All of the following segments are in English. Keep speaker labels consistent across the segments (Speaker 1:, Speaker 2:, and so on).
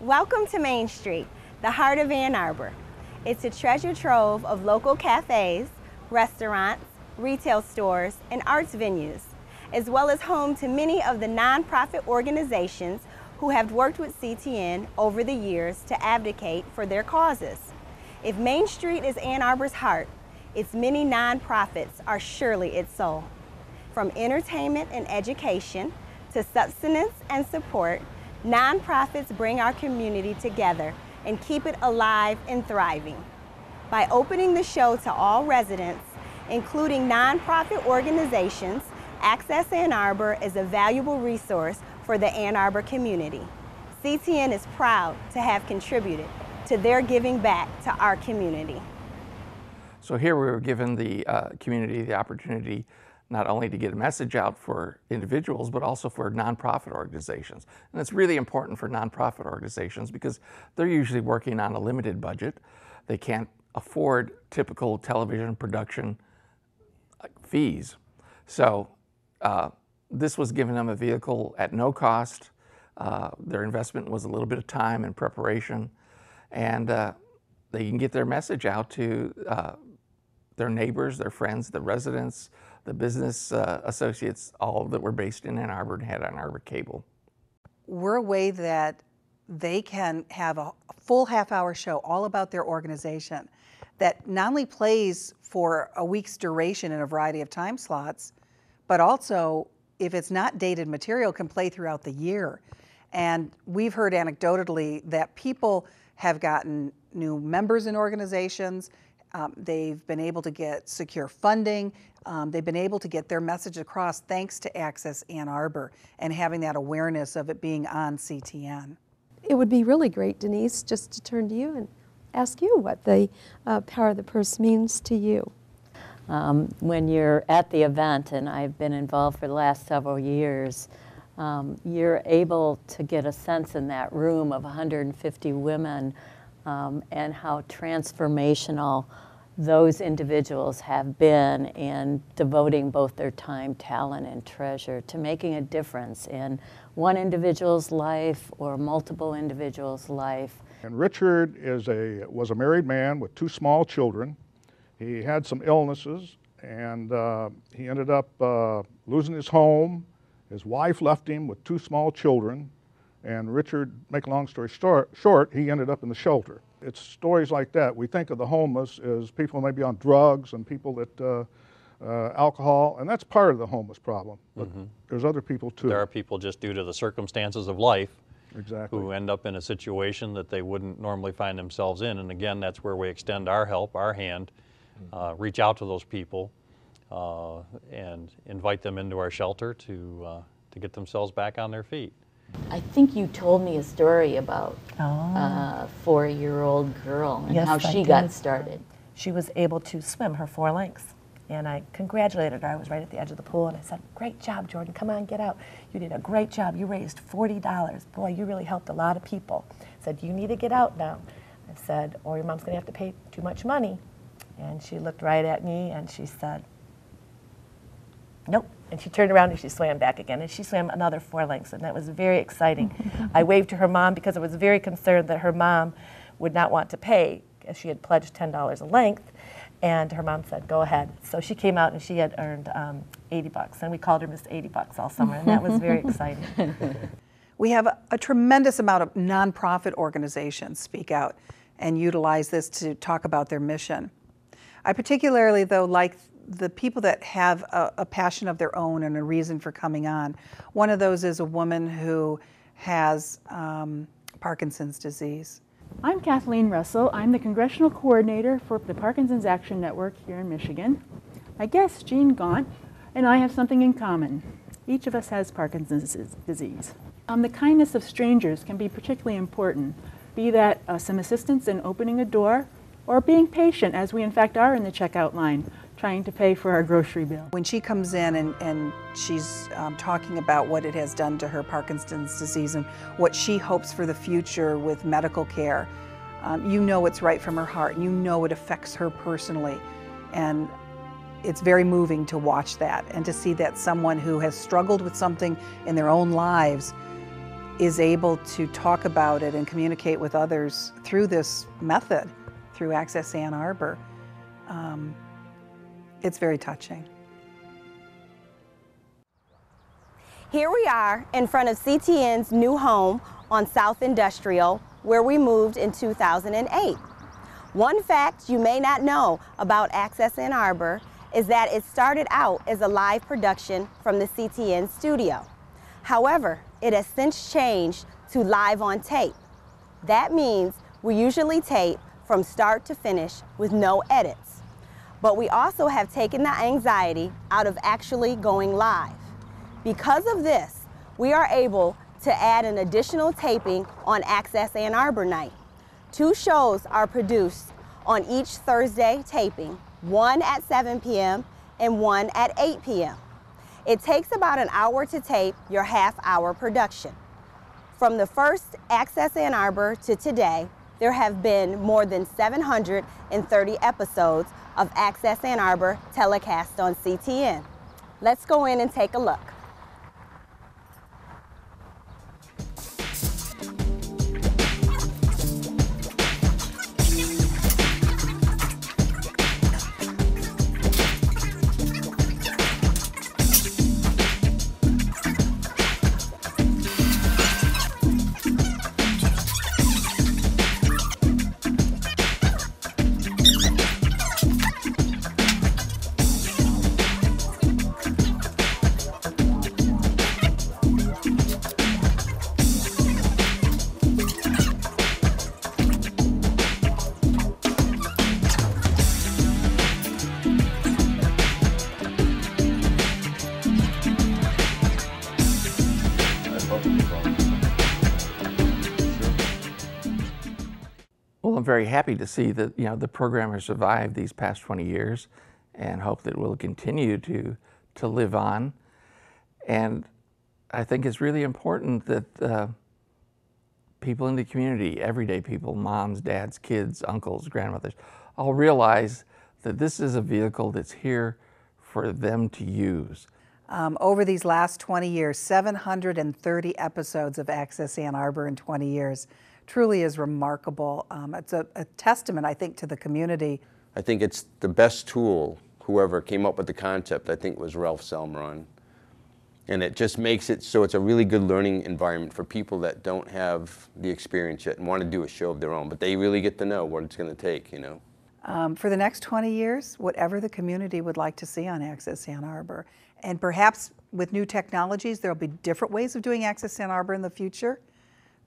Speaker 1: Welcome to Main Street, the heart of Ann Arbor. It's a treasure trove of local cafes, restaurants, retail stores, and arts venues, as well as home to many of the nonprofit organizations who have worked with CTN over the years to advocate for their causes. If Main Street is Ann Arbor's heart, its many nonprofits are surely its soul. From entertainment and education to sustenance and support, nonprofits bring our community together and keep it alive and thriving. By opening the show to all residents, including nonprofit organizations, Access Ann Arbor is a valuable resource for the Ann Arbor community. CTN is proud to have contributed to their giving back to our community.
Speaker 2: So here we were given the community the opportunity not only to get a message out for individuals, but also for nonprofit organizations. And it's really important for nonprofit organizations because they're usually working on a limited budget. They can't afford typical television production fees. So this was giving them a vehicle at no cost. Their investment was a little bit of time and preparation, and they can get their message out to their neighbors, their friends, the residents, the business associates, all that were based in Ann Arbor and had Ann Arbor cable.
Speaker 3: We're a way that they can have a full half-hour show all about their organization that not only plays for a week's duration in a variety of time slots, but also, if it's not dated material, can play throughout the year. And we've heard anecdotally that people have gotten new members in organizations, they've been able to get secure funding, they've been able to get their message across thanks to Access Ann Arbor and having that awareness of it being on CTN.
Speaker 4: It would be really great, Denise, just to turn to you and ask you what the power of the purse means to you.
Speaker 5: When you're at the event, and I've been involved for the last several years, you're able to get a sense in that room of 150 women and how transformational those individuals have been in devoting both their time, talent, and treasure to making a difference in one individual's life or multiple individuals' life.
Speaker 6: And Richard was a married man with 2 small children. He had some illnesses, and he ended up losing his home. His wife left him with 2 small children, and Richard, make a long story short, he ended up in the shelter. It's stories like that. We think of the homeless as people maybe on drugs and people that alcohol, and that's part of the homeless problem. But there's other people too.
Speaker 7: There are people just due to the circumstances of life who end up in a situation that they wouldn't normally find themselves in. And again, that's where we extend our help, our hand, reach out to those people and invite them into our shelter to get themselves back on their feet.
Speaker 5: I think you told me a story about a 4-year-old girl and how she got started.
Speaker 8: She was able to swim her 4 lengths, and I congratulated her. I was right at the edge of the pool, and I said, "Great job, Jordan, come on, get out. You did a great job. You raised $40. Boy, you really helped a lot of people." I said, "You need to get out now." I said, "Or your mom's gonna have to pay too much money." And she looked right at me and she said, "Nope." And she turned around and she swam back again, and she swam another 4 lengths, and that was very exciting. I waved to her mom because I was very concerned that her mom would not want to pay, as she had pledged $10 a length, and her mom said, "Go ahead." So she came out and she had earned $80, and we called her Miss 80 Bucks all summer, and that was very exciting.
Speaker 3: We have a tremendous amount of nonprofit organizations speak out and utilize this to talk about their mission. I particularly, though, like the people that have a passion of their own and a reason for coming on. One of those is a woman who has Parkinson's disease.
Speaker 9: I'm Kathleen Russell. I'm the Congressional Coordinator for the Parkinson's Action Network here in Michigan. My guest, Jean Gaunt, and I have something in common. Each of us has Parkinson's disease. The kindness of strangers can be particularly important, be that some assistance in opening a door or being patient, as we in fact are in the checkout line, trying to pay for our grocery bill.
Speaker 3: When she comes in and she's talking about what it has done to her Parkinson's disease and what she hopes for the future with medical care, you know it's right from her heart, and you know it affects her personally. And it's very moving to watch that and to see that someone who has struggled with something in their own lives is able to talk about it and communicate with others through this method, through Access Ann Arbor, it's very touching.
Speaker 1: Here we are in front of CTN's new home on South Industrial, where we moved in 2008. One fact you may not know about Access Ann Arbor is that it started out as a live production from the CTN studio. However, it has since changed to live on tape. That means we usually tape from start to finish with no edits. But we also have taken the anxiety out of actually going live. Because of this, we are able to add an additional taping on Access Ann Arbor night. 2 shows are produced on each Thursday taping, one at 7 p.m. and one at 8 p.m. It takes about an hour to tape your half-hour production. From the first Access Ann Arbor to today, there have been more than 730 episodes of Access Ann Arbor telecast on CTN. Let's go in and take a look.
Speaker 2: Well, I'm very happy to see that the program has survived these past 20 years, and hope that it will continue to live on. And I think it's really important that people in the community, everyday people, moms, dads, kids, uncles, grandmothers, all realize that this is a vehicle that's here for them to use.
Speaker 3: Over these last 20 years, 730 episodes of Access Ann Arbor in 20 years. Truly is remarkable. It's a testament, I think, to the community.
Speaker 10: I think it's the best tool. Whoever came up with the concept, I think, was Ralph Selmron. And it just makes it so it's a really good learning environment for people that don't have the experience yet and want to do a show of their own, but they really get to know what it's going to take,
Speaker 3: For the next 20 years, whatever the community would like to see on Access Ann Arbor. And perhaps with new technologies, there'll be different ways of doing Access Ann Arbor in the future.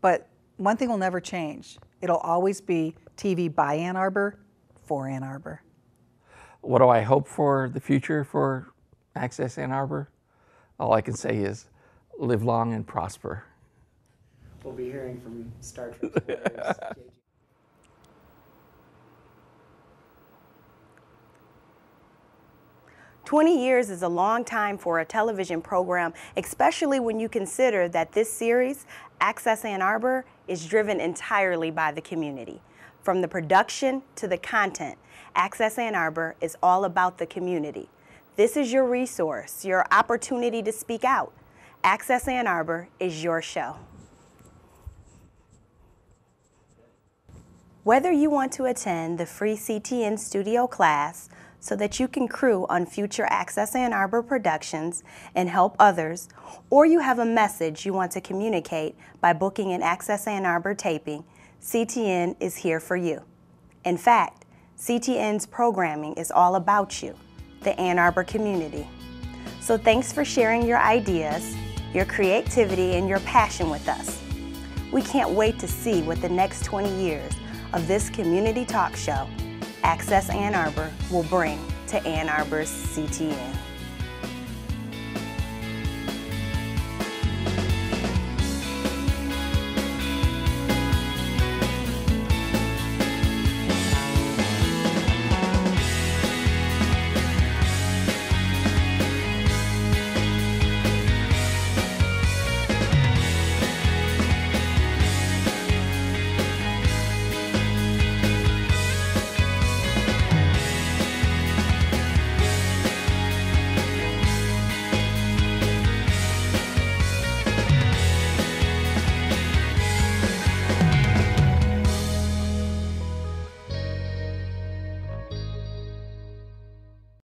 Speaker 3: But one thing will never change. It'll always be TV by Ann Arbor, for Ann Arbor.
Speaker 2: What do I hope for the future for Access Ann Arbor? All I can say is live long and prosper.
Speaker 11: We'll be hearing from Star Trek players.
Speaker 1: 20 years is a long time for a television program, especially when you consider that this series, Access Ann Arbor, is driven entirely by the community. From the production to the content, Access Ann Arbor is all about the community. This is your resource, your opportunity to speak out. Access Ann Arbor is your show. Whether you want to attend the free CTN studio class so that you can crew on future Access Ann Arbor productions and help others, or you have a message you want to communicate by booking an Access Ann Arbor taping, CTN is here for you. In fact, CTN's programming is all about you, the Ann Arbor community. So thanks for sharing your ideas, your creativity, and your passion with us. We can't wait to see what the next 20 years of this community talk show, Access Ann Arbor, will bring to Ann Arbor's CTN.